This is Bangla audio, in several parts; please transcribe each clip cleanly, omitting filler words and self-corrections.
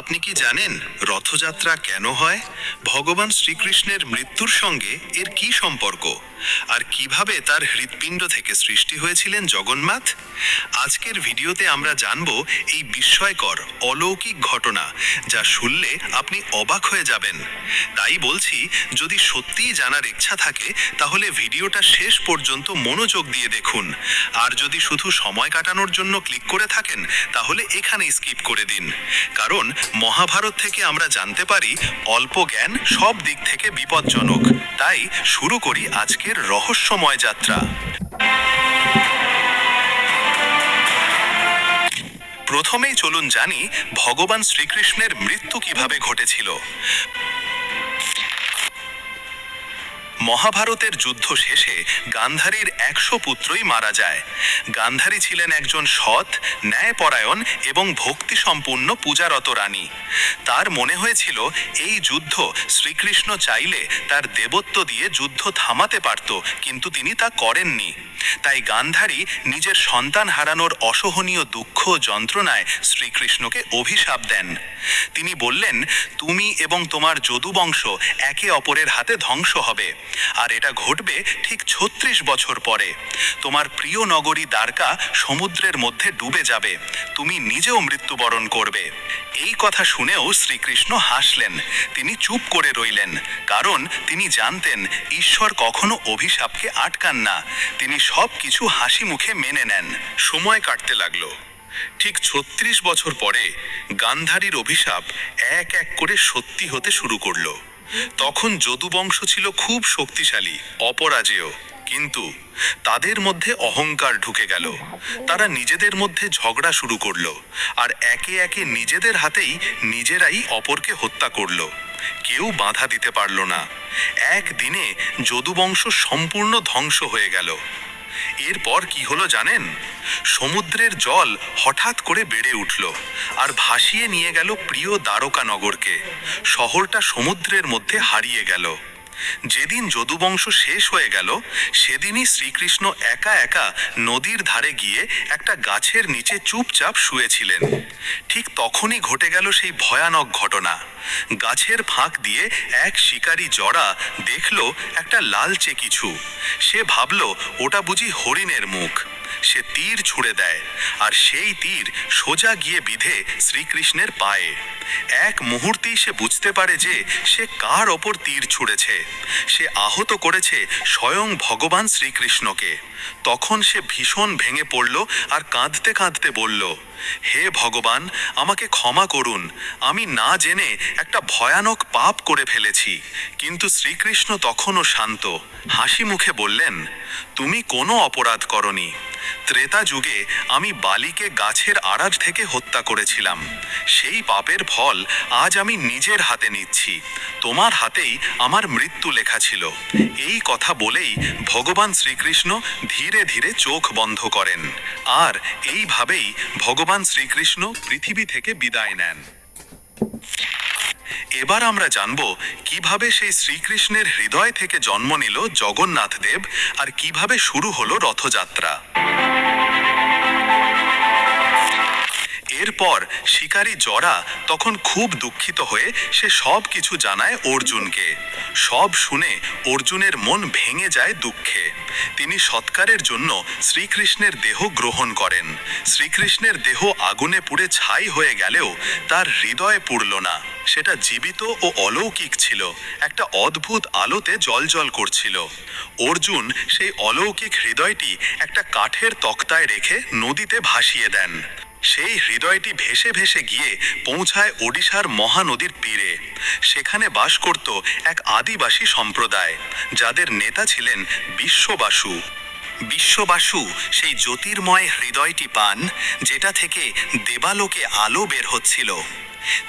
আপনি কি জানেন রথযাত্রা কেন হয়? ভগবান শ্রীকৃষ্ণের মৃত্যুর সঙ্গে এর কি সম্পর্ক? আর কিভাবে তার হৃৎপিণ্ড থেকে সৃষ্টি হয়েছিলেন জগন্নাথ? আজকের ভিডিওতে আমরা জানব এই বিস্ময়কর অলৌকিক ঘটনা, যা শুনলে আপনি অবাক হয়ে যাবেন। তাই বলছি, যদি সত্যিই জানার ইচ্ছা থাকে তাহলে ভিডিওটা শেষ পর্যন্ত মনোযোগ দিয়ে দেখুন। আর যদি শুধু সময় কাটানোর জন্য ক্লিক করে থাকেন তাহলে এখানেই স্কিপ করে দিন। কারণ মহাভারত থেকে আমরা জানতে পারি অল্প জ্ঞান সব দিক থেকে বিপজ্জনক। তাই শুরু করি আজকের রহস্যময় যাত্রা। প্রথমেই চলুন জানি ভগবান শ্রীকৃষ্ণের মৃত্যু কিভাবে ঘটেছিল। মহাভারতের যুদ্ধ শেষে গান্ধারীর 100 পুত্রই মারা যায়। গান্ধারী ছিলেন একজন সৎ, ন্যায়পরায়ণ এবং ভক্তিসম্পন্ন পূজারত রানী। তার মনে হয়েছিল এই যুদ্ধ শ্রীকৃষ্ণ চাইলে তার দেবত্ব দিয়ে যুদ্ধ থামাতে পারত, কিন্তু তিনি তা করেননি। তাই গান্ধারী নিজের সন্তান হারানোর অসহনীয় দুঃখ যন্ত্রণায় শ্রীকৃষ্ণকে অভিশাপ দেন। তিনি বললেন, তুমি এবং তোমার যদুবংশ একে অপরের হাতে ধ্বংস হবে, আর এটা ঘটবে ঠিক 36 বছর পরে। তোমার প্রিয় নগরী দ্বারকা সমুদ্রের মধ্যে ডুবে যাবে, তুমি নিজেও মৃত্যুবরণ করবে। এই কথা শুনেও শ্রীকৃষ্ণ হাসলেন। তিনি চুপ করে রইলেন, কারণ তিনি জানতেন ঈশ্বর কখনো অভিশাপকে আটকান না। তিনি সব কিছু হাসি মুখে মেনে নেন। সময় কাটতে লাগলো। ঠিক 36 বছর পরে গান্ধারীর অভিশাপ এক এক করে সত্যি হতে শুরু করলো। তখন যদুবংশ ছিল খুব শক্তিশালী, অপরাজেয়, কিন্তু তাদের মধ্যে অহংকার ঢুকে গেল। তারা নিজেদের মধ্যে ঝগড়া শুরু করলো, আর একে একে নিজেদের হাতেই নিজেরাই অপরকে হত্যা করলো। কেউ বাধা দিতে পারল না। একদিনে যদুবংশ সম্পূর্ণ ধ্বংস হয়ে গেল। এরপর কি হলো জানেন? সমুদ্রের জল হঠাৎ করে বেড়ে উঠল আর ভাসিয়ে নিয়ে গেল প্রিয় দ্বারকা নগরকে। শহরটা সমুদ্রের মধ্যে হারিয়ে গেল। যেদিন যদুবংশ শেষ হয়ে গেল, সেদিনই শ্রীকৃষ্ণ একা একা নদীর ধারে গিয়ে একটা গাছের নিচে চুপচাপ শুয়েছিলেন। ঠিক তখনই ঘটে গেল সেই ভয়ানক ঘটনা। গাছের ফাঁক দিয়ে এক শিকারী জড়া দেখল একটা লালচে কিছু। সে ভাবল ওটা বুঝি হরিণের মুখ। সে তীর ছুঁড়ে দেয়, আর সেই তীর সোজা গিয়ে বিধে শ্রীকৃষ্ণের পায়ে। এক মুহূর্তেই সে বুঝতে পারে যে সে কার ওপর তীর ছুঁড়েছে। সে আহত করেছে স্বয়ং ভগবান শ্রীকৃষ্ণকে। তখন সে ভীষণ ভেঙে পড়ল আর কাঁদতে কাঁদতে বলল, হে ভগবান, আমাকে ক্ষমা করুন, আমি না জেনে একটা ভয়ানক পাপ করে ফেলেছি। কিন্তু শ্রীকৃষ্ণ তখনও শান্ত, হাসি মুখে বললেন, তুমি কোনো অপরাধ করনি। ত্রেতা যুগে আমি বালিকে গাছের আড়াল থেকে হত্যা করেছিলাম। সেই পাপের ফল আজ আমি নিজের হাতে নিচ্ছি। তোমার হাতেই আমার মৃত্যু লেখা ছিল। এই কথা বলেই ভগবান শ্রীকৃষ্ণ ধীরে ধীরে চোখ বন্ধ করেন, আর এইভাবেই ভগবান শ্রীকৃষ্ণ পৃথিবী থেকে বিদায় নেন। এবার আমরা জানব কিভাবে সেই শ্রীকৃষ্ণের হৃদয় থেকে জন্ম নিল জগন্নাথ দেব, আর কিভাবে শুরু হলো রথযাত্রা। এরপর শিকারী জড়া তখন খুব দুঃখিত হয়ে সে সব কিছু জানায় অর্জুনকে। সব শুনে অর্জুনের মন ভেঙে যায় দুঃখে। তিনি সৎকারের জন্য শ্রীকৃষ্ণের দেহ গ্রহণ করেন। শ্রীকৃষ্ণের দেহ আগুনে পুড়ে ছাই হয়ে গেলেও তার হৃদয় পুড়ল না। সেটা জীবিত ও অলৌকিক ছিল, একটা অদ্ভুত আলোতে জ্বলজ্বল করছিল। অর্জুন সেই অলৌকিক হৃদয়টি একটা কাঠের তক্তায় রেখে নদীতে ভাসিয়ে দেন। সেই হৃদয়টি ভেসে ভেসে গিয়ে পৌঁছায় ওড়িশার মহানদীর তীরে। সেখানে বাস করত এক আদিবাসী সম্প্রদায়, যাদের নেতা ছিলেন বিশ্ববাসু। বিশ্ববাসু সেই জ্যোতির্ময় হৃদয়টি পান, যেটা থেকে দেবালোকে আলো বের হচ্ছিল।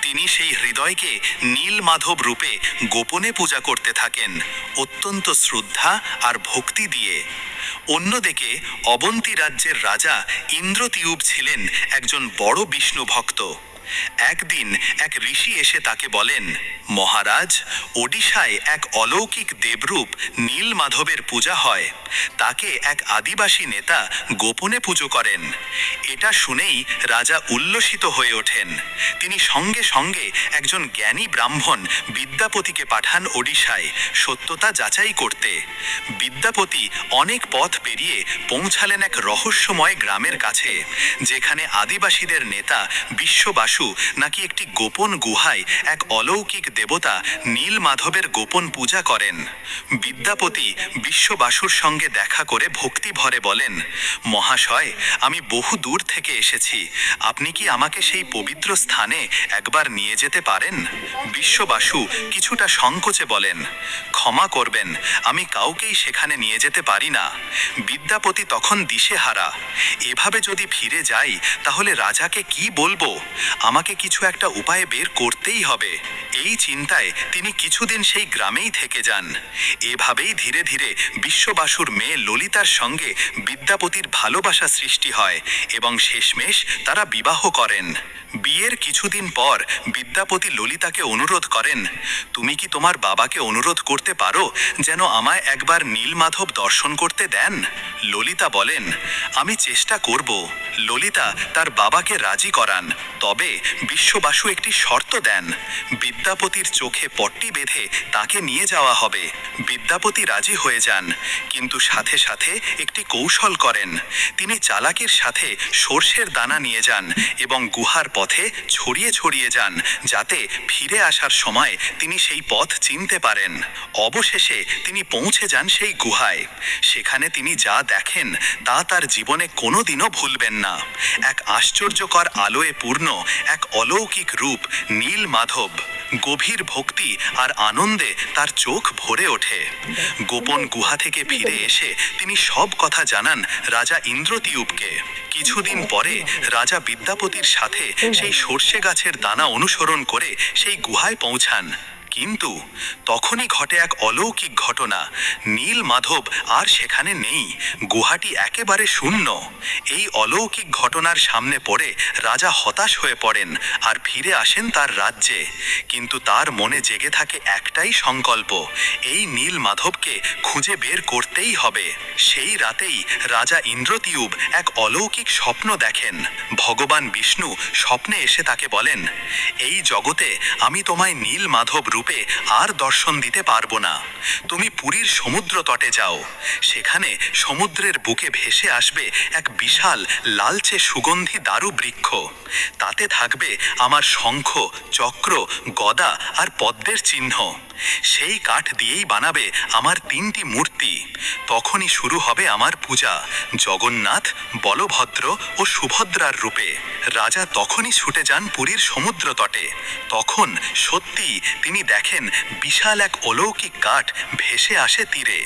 তিনি সেই হৃদয়কে নীলমাধব রূপে গোপনে পূজা করতে থাকেন, অত্যন্ত শ্রদ্ধা আর ভক্তি দিয়ে। অন্যদিকে অবন্তী রাজ্যের রাজা ইন্দ্রতিউব ছিলেন একজন বড় বিষ্ণু ভক্ত। একদিন এক ঋষি এসে তাকে বলেন, মহারাজ, ওডিশায় এক অলৌকিক দেবরূপ নীলমাধবের পূজা হয়। তাকে এক আদিবাসী নেতা গোপনে পুজো করেন। এটা শুনেই রাজা উল্লসিত হয়ে ওঠেন। তিনি সঙ্গে সঙ্গে একজন জ্ঞানী ব্রাহ্মণ বিদ্যাপতিকে পাঠান ওডিশায় সত্যতা যাচাই করতে। বিদ্যাপতি অনেক পথ পেরিয়ে পৌঁছালেন এক রহস্যময় গ্রামের কাছে, যেখানে আদিবাসীদের নেতা বিশ্ববাসু নাকি একটি গোপন গুহায় এক অলৌকিক দেবতা নীলমাধবের গোপন পূজা করেন। বিদ্যাপতি বিশ্ববাসুর সঙ্গে দেখা করে ভক্তি ভরে বলেন, মহাশয়, আমি বহু দূর থেকে এসেছি, আপনি কি আমাকে সেই পবিত্র স্থানে একবার নিয়ে যেতে পারেন? বিশ্ববাসু কিছুটা সংকোচে বলেন, ক্ষমা করবেন, আমি কাউকেই সেখানে নিয়ে যেতে পারি না। বিদ্যাপতি তখন দিশেহারা। এভাবে যদি ফিরে যাই তাহলে রাজাকে কি বলবো? আমাকে কিছু একটা উপায় বের করতেই হবে। এই চিন্তায় তিনি কিছুদিন সেই গ্রামেই থেকে যান। এভাবেই ধীরে ধীরে বিশ্ববাসুর মেয়ে ললিতার সঙ্গে বিদ্যাপতির ভালোবাসা সৃষ্টি হয় এবং শেষমেশ তারা বিবাহ করেন। বিয়ের কিছুদিন পর বিদ্যাপতি ললিতাকে অনুরোধ করেন, তুমি কি তোমার বাবাকে অনুরোধ করতে পারো যেন আমায় একবার নীলমাধব দর্শন করতে দেন? ললিতা বলেন, আমি চেষ্টা করব। ললিতা তার বাবাকে রাজি করান, তবে বিশ্ববাসু একটি শর্ত দেন, বিদ্যাপতির চোখে পট্টি বেঁধে তাকে নিয়ে যাওয়া হবে। বিদ্যাপতি রাজি হয়ে যান, কিন্তু সাথে সাথে একটি কৌশল করেন। তিনি চালাকির সাথে সর্ষের দানা নিয়ে যান এবং গুহার পথে ছড়িয়ে ছড়িয়ে যান, যাতে ফিরে আসার সময় তিনি সেই পথ চিনতে পারেন। অবশেষে তিনি পৌঁছে যান সেই গুহায়। সেখানে তিনি যা দেখেন তা তার জীবনে কোনোদিনও ভুলবেন না। এক আশ্চর্যকর আলোয় পূর্ণ এক অলৌকিক রূপ নীলমাধব। গভীর ভক্তি আর আনন্দে তার চোখ ভরে ওঠে। গোপন গুহা থেকে ফিরে এসে তিনি সব কথা জানান রাজা ইন্দ্রতীয়ুপকে। কিছুদিন পরে রাজা বিদ্যাপতির সাথে সেই সর্ষে গাছের দানা অনুসরণ করে সেই গুহায় পৌঁছান। কিন্তু তখনই ঘটে এক অলৌকিক ঘটনা। নীলমাধব আর সেখানে নেই, গুহাটি একেবারে শূন্য। এই অলৌকিক ঘটনার সামনে পড়ে রাজা হতাশ হয়ে পড়েন আর ফিরে আসেন তার রাজ্যে। কিন্তু তার মনে জেগে থাকে একটাই সংকল্প, এই নীলমাধবকে খুঁজে বের করতেই হবে। সেই রাতেই রাজা ইন্দ্রতীয়ুপ এক অলৌকিক স্বপ্ন দেখেন। ভগবান বিষ্ণু স্বপ্নে এসে তাকে বলেন, এই জগতে আমি তোমায় নীলমাধব রূপে আর দর্শন দিতে পারবো না। তুমি পুরীর সমুদ্র তটে যাও। সেখানে সমুদ্রের বুকে ভেসে আসবে এক বিশাল লালচে সুগন্ধি দারু বৃক্ষ। তাতে থাকবে আমার শঙ্খ, চক্র, গদা আর পদ্মের চিহ্ন। সেই কাঠ দিয়েই বানাবে আমার 3টি মূর্তি। তখনই শুরু হবে আমার পূজা, জগন্নাথ, বলভদ্র ও সুভদ্রার রূপে। রাজা তখনই ছুটে যান পুরীর সমুদ্র তটে। তখন সত্যি তিনি দেখেন বিশাল এক অলৌকিক কাঠ ভেসে আসে তীরে।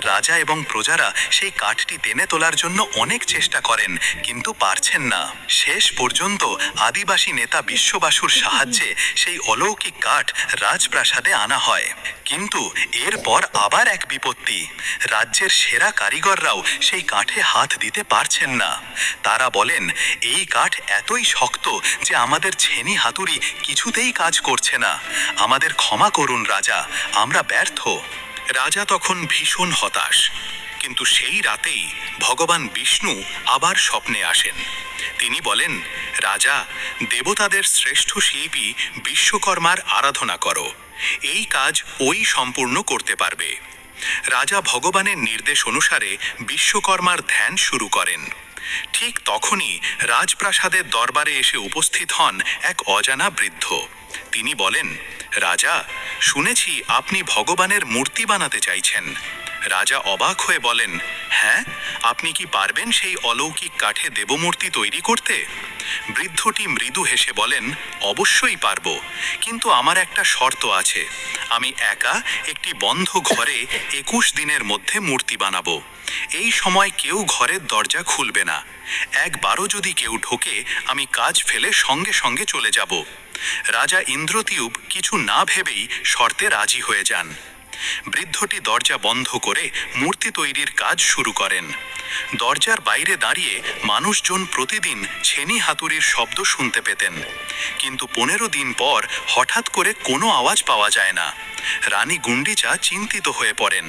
রাজা এবং প্রজারা সেই কাঠটি টেনে তোলার জন্য অনেক চেষ্টা করেন, কিন্তু পারছেন না। শেষ পর্যন্ত আদিবাসী নেতা বিশ্ববাসুর সাহায্যে সেই অলৌকিক কাঠ রাজপ্রাসাদে আনা হয়। কিন্তু এরপর আবার এক বিপত্তি। রাজ্যের সেরা কারিগররাও সেই কাঠে হাত দিতে পারছেন না। তারা বলেন, এই কাঠ এতই শক্ত যে আমাদের ছেনি হাতুড়ি কিছুতেই কাজ করছে না। আমাদের ক্ষমা করুন রাজা, আমরা ব্যর্থ। রাজা তখন ভীষণ হতাশ। কিন্তু সেই রাতেই ভগবান বিষ্ণু আবার স্বপ্নে আসেন। তিনি বলেন, রাজা, দেবতাদের শ্রেষ্ঠ শিল্পী বিশ্বকর্মার আরাধনা করো, এই কাজ ওই সম্পূর্ণ করতে পারবে। রাজা ভগবানের নির্দেশ অনুসারে বিশ্বকর্মার ধ্যান শুরু করেন। ঠিক তখনই রাজপ্রাসাদের দরবারে এসে উপস্থিত হন এক অজানা বৃদ্ধ। তিনি বলেন, রাজা, শুনেছি আপনি ভগবানের মূর্তি বানাতে চাইছেন। রাজা অবাক হয়ে বলেন, হ্যাঁ, আপনি কি পারবেন সেই অলৌকিক কাঠে দেবমূর্তি তৈরি করতে? বৃদ্ধটি মৃদু হেসে বলেন, অবশ্যই পারবো, কিন্তু আমার একটা শর্ত আছে। আমি একা একটি বন্ধ ঘরে 21 দিনের মধ্যে মূর্তি বানাবো। এই সময় কেউ ঘরের দরজা খুলবে না। একবারও যদি কেউ ঢোকে, আমি কাজ ফেলে সঙ্গে সঙ্গে চলে যাব। রাজা ইন্দ্রতীয়ুপ কিছু না ভেবেই শর্তে রাজি হয়ে যান। বৃদ্ধটি দরজা বন্ধ করে মূর্তি তৈরির কাজ শুরু করেন। দরজার বাইরে দাঁড়িয়ে মানুষজন প্রতিদিন ছেনি হাতুড়ির শব্দ শুনতে পেতেন, কিন্তু 15 দিন পর হঠাৎ করে কোনো আওয়াজ পাওয়া যায় না। রানী গুন্ডিচা চিন্তিত হয়ে পড়েন।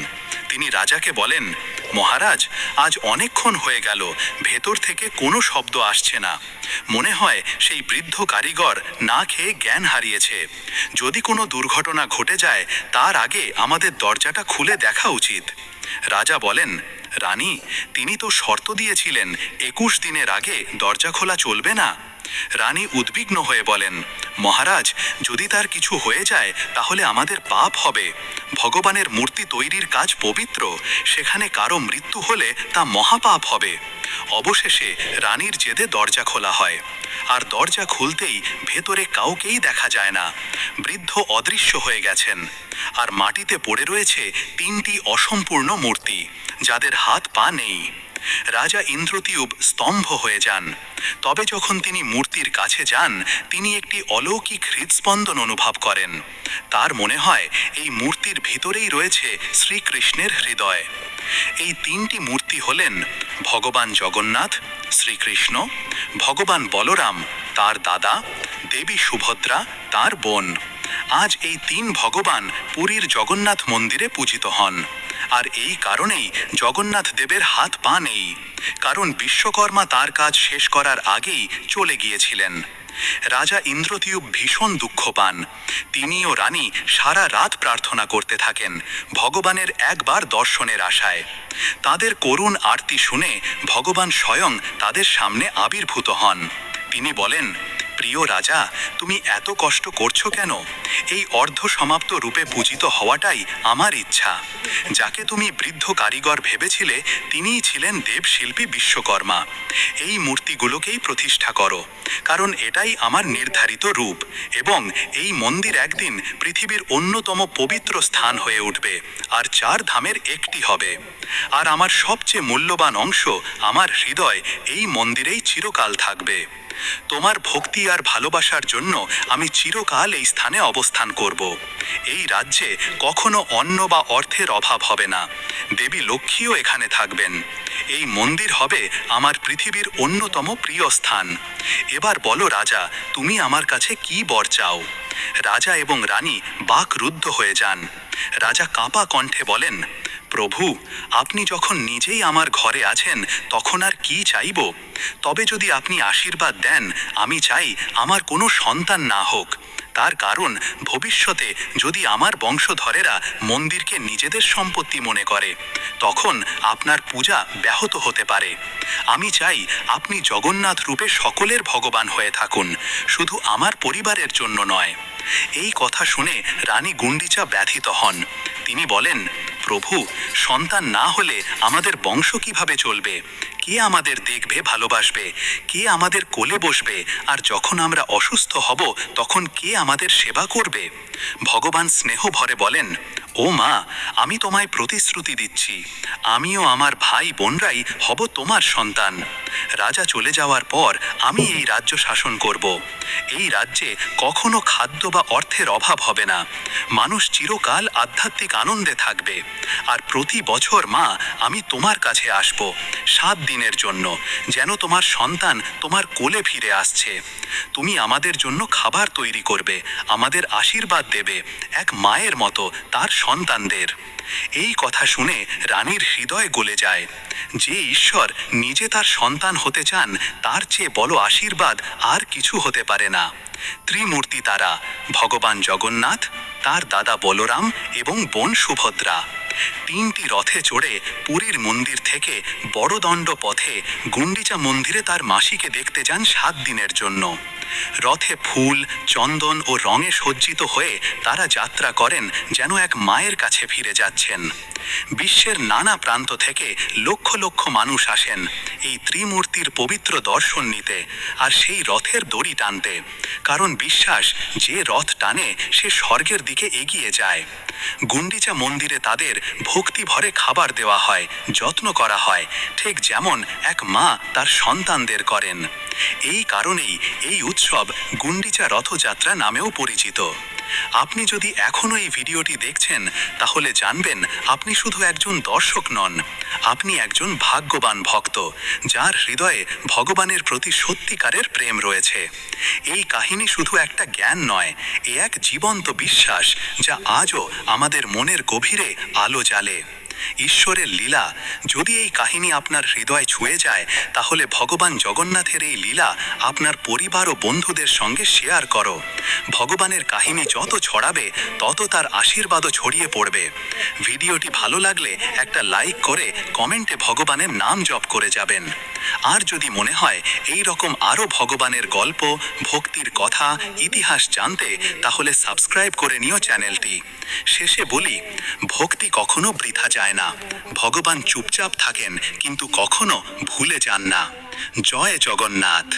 তিনি রাজাকে বলেন, মহারাজ, আজ অনেকক্ষণ হয়ে গেল, ভেতর থেকে কোনো শব্দ আসছে না। মনে হয় সেই বৃদ্ধ কারিগর না খেয়ে জ্ঞান হারিয়েছে। যদি কোনো দুর্ঘটনা ঘটে যায় তার আগে আমাদের দরজাটা খুলে দেখা উচিত। রাজা বলেন, রানী, তিনি তো শর্ত দিয়েছিলেন 21 দিনের আগে দরজা খোলা চলবে না। রানী উদ্বিগ্ন হয়ে বলেন, মহারাজ, যদি তার কিছু হয়ে যায় তাহলে আমাদের পাপ হবে। ভগবানের মূর্তি তৈরির কাজ পবিত্র, সেখানে কারো মৃত্যু হলে তা মহাপাপ হবে। অবশেষে রানীর জেদে দরজা খোলা হয়, আর দরজা খুলতেই ভেতরে কাউকেই দেখা যায় না। বৃদ্ধ অদৃশ্য হয়ে গেছেন, আর মাটিতে পড়ে রয়েছে 3টি অসম্পূর্ণ মূর্তি, যাদের হাত পা নেই। রাজা ইন্দ্রতীয়ুব স্তম্ভ হয়ে যান। তবে যখন তিনি মূর্তির কাছে যান, তিনি একটি অলৌকিক হৃদস্পন্দন অনুভব করেন। তার মনে হয় এই মূর্তির ভিতরেই রয়েছে শ্রীকৃষ্ণের হৃদয়। এই 3টি মূর্তি হলেন ভগবান জগন্নাথ, শ্রীকৃষ্ণ, ভগবান বলরাম তার দাদা, দেবী সুভদ্রা তার বোন। আজ এই 3 ভগবান পুরীর জগন্নাথ মন্দিরে পূজিত হন। আর এই কারণেই জগন্নাথ দেবের হাত পা নেই, কারণ বিশ্বকর্মা তার কাজ শেষ করার আগেই চলে গিয়েছিলেন। রাজা ইন্দ্রতীয়ুব ভীষণ দুঃখ পান। তিনি ও রানী সারা রাত প্রার্থনা করতে থাকেন ভগবানের একবার দর্শনের আশায়। তাদের করুণ আরতি শুনে ভগবান স্বয়ং তাদের সামনে আবির্ভূত হন। তিনি বলেন, প্রিয় রাজা, তুমি এত কষ্ট করছো কেন? এই অর্ধ সমাপ্ত রূপে পূজিত হওয়াটাই আমার ইচ্ছা। যাকে তুমি বৃদ্ধ কারিগর ভেবেছিলে, তিনিই ছিলেন দেবশিল্পী বিশ্বকর্মা। এই মূর্তিগুলোকেই প্রতিষ্ঠা করো, কারণ এটাই আমার নির্ধারিত রূপ, এবং এই মন্দির একদিন পৃথিবীর অন্যতম পবিত্র স্থান হয়ে উঠবে, আর 4 ধামের একটি হবে। আর আমার সবচেয়ে মূল্যবান অংশ, আমার হৃদয়, এই মন্দিরেই চিরকাল থাকবে। তোমার ভক্তি আর ভালোবাসার জন্য আমি চিরকাল এই স্থানে অবস্থান করব। এই রাজ্যে কখনো অন্ন বা অর্থের অভাব হবে না। দেবী লক্ষ্মীও এখানে থাকবেন। এই মন্দির হবে আমার পৃথিবীর অন্যতম প্রিয় স্থান। এবার বলো রাজা, তুমি আমার কাছে কি বর চাও? রাজা এবং রানী বাকরুদ্ধ হয়ে যান। রাজা কাঁপা কণ্ঠে বলেন, প্রভু, আপনি যখন নিজেই আমার ঘরে আছেন তখন আর কি চাইব? তবে যদি আপনি আশীর্বাদ দেন, আমি চাই আমার কোনো সন্তান না হোক। তার কারণ, ভবিষ্যতে যদি আমার বংশধরেরা মন্দিরকে নিজেদের সম্পত্তি মনে করে, তখন আপনার পূজা ব্যাহত হতে পারে। আমি চাই আপনি জগন্নাথ রূপে সকলের ভগবান হয়ে থাকুন, শুধু আমার পরিবারের জন্য নয়। এই কথা শুনে রানী গুন্ডিচা ব্যথিত হন। তিনি বলেন, প্রভু, সন্তান না হলে আমাদের বংশ কিভাবে চলবে? কে আমাদের দেখবে, ভালোবাসবে? কে আমাদের কোলে বসবে? আর যখন আমরা অসুস্থ হব তখন কে আমাদের সেবা করবে? ভগবান স্নেহ ভরে বলেন, ও মা, আমি তোমায় প্রতিশ্রুতি দিচ্ছি, আমিও আমার ভাই বোনরাই হব তোমার সন্তান। রাজা চলে যাওয়ার পর আমি এই রাজ্য শাসন করব। এই রাজ্যে কখনো খাদ্য বা অর্থের অভাব হবে না। মানুষ চিরকাল আধ্যাত্মিক আনন্দে থাকবে। আর প্রতি বছর মা, আমি তোমার কাছে আসব 7 দিনের জন্য, যেন তোমার সন্তান তোমার কোলে ফিরে আসছে। তুমি আমাদের জন্য খাবার তৈরি করবে, আমাদের আশীর্বাদ দেবে, এক মায়ের মতো তার সন্তানদের। এই কথা শুনে রানীর হৃদয় গলে যায়। যে ঈশ্বর নিজে তার সন্তান হতে চান, তার চেয়ে বড় আশীর্বাদ আর কিছু হতে পারে না। ত্রিমূর্তি তারা, ভগবান জগন্নাথ, তার দাদা বলরাম এবং বোন সুভদ্রা, 3টি রথে চড়ে পুরীর মন্দির থেকে বড়দণ্ড পথে গুন্ডিচা মন্দিরে তার মাসিকে দেখতে যান 7 দিনের জন্য। রথে ফুল, চন্দন ও রঙে সজ্জিত হয়ে তারা যাত্রা করেন যেন এক মায়ের কাছে ফিরে যাচ্ছেন। বিশ্বের নানা প্রান্ত থেকে লক্ষ লক্ষ মানুষ আসেন এই ত্রিমূর্তির পবিত্র দর্শন নিতে আর সেই রথের দড়ি টানতে, কারণ বিশ্বাস, যে রথ টানে সে স্বর্গের দিকে এগিয়ে যায়। গুন্ডিচা মন্দিরে তাদের ভক্তি ভরে খাবার দেওয়া হয়, যত্ন করা হয়, ঠিক যেমন এক মা তার সন্তানদের করেন। এই কারণেই এই উৎসব উৎসব গুন্ডিচা রথযাত্রা নামেও পরিচিত। আপনি যদি এখনও এই ভিডিওটি দেখছেন তাহলে জানবেন আপনি শুধু একজন দর্শক নন, আপনি একজন ভাগ্যবান ভক্ত যার হৃদয়ে ভগবানের প্রতি সত্যিকারের প্রেম রয়েছে। এই কাহিনী শুধু একটা জ্ঞান নয়, এ এক জীবন্ত বিশ্বাস যা আজও আমাদের মনের গভীরে আলো জ্বালে। ঈশ্বরের লীলা, যদি এই কাহিনী আপনার হৃদয় ছুঁয়ে যায় তাহলে ভগবান জগন্নাথের এই লীলা আপনার পরিবার ও বন্ধুদের সঙ্গে শেয়ার করো। ভগবানের কাহিনী যত ছড়াবে তত তার আশীর্বাদও ছড়িয়ে পড়বে। ভিডিওটি ভালো লাগলে একটা লাইক করে কমেন্টে ভগবানের নাম জপ করে যাবেন। আর যদি মনে হয় এই রকম আরও ভগবানের গল্প, ভক্তির কথা, ইতিহাস জানতে, তাহলে সাবস্ক্রাইব করে নিও চ্যানেলটি। শেষে বলি, ভক্তি কখনো বৃথা যায় না। ভগবান চুপচাপ থাকেন কিন্তু কখনো ভুলে যান না। জয় জগন্নাথ।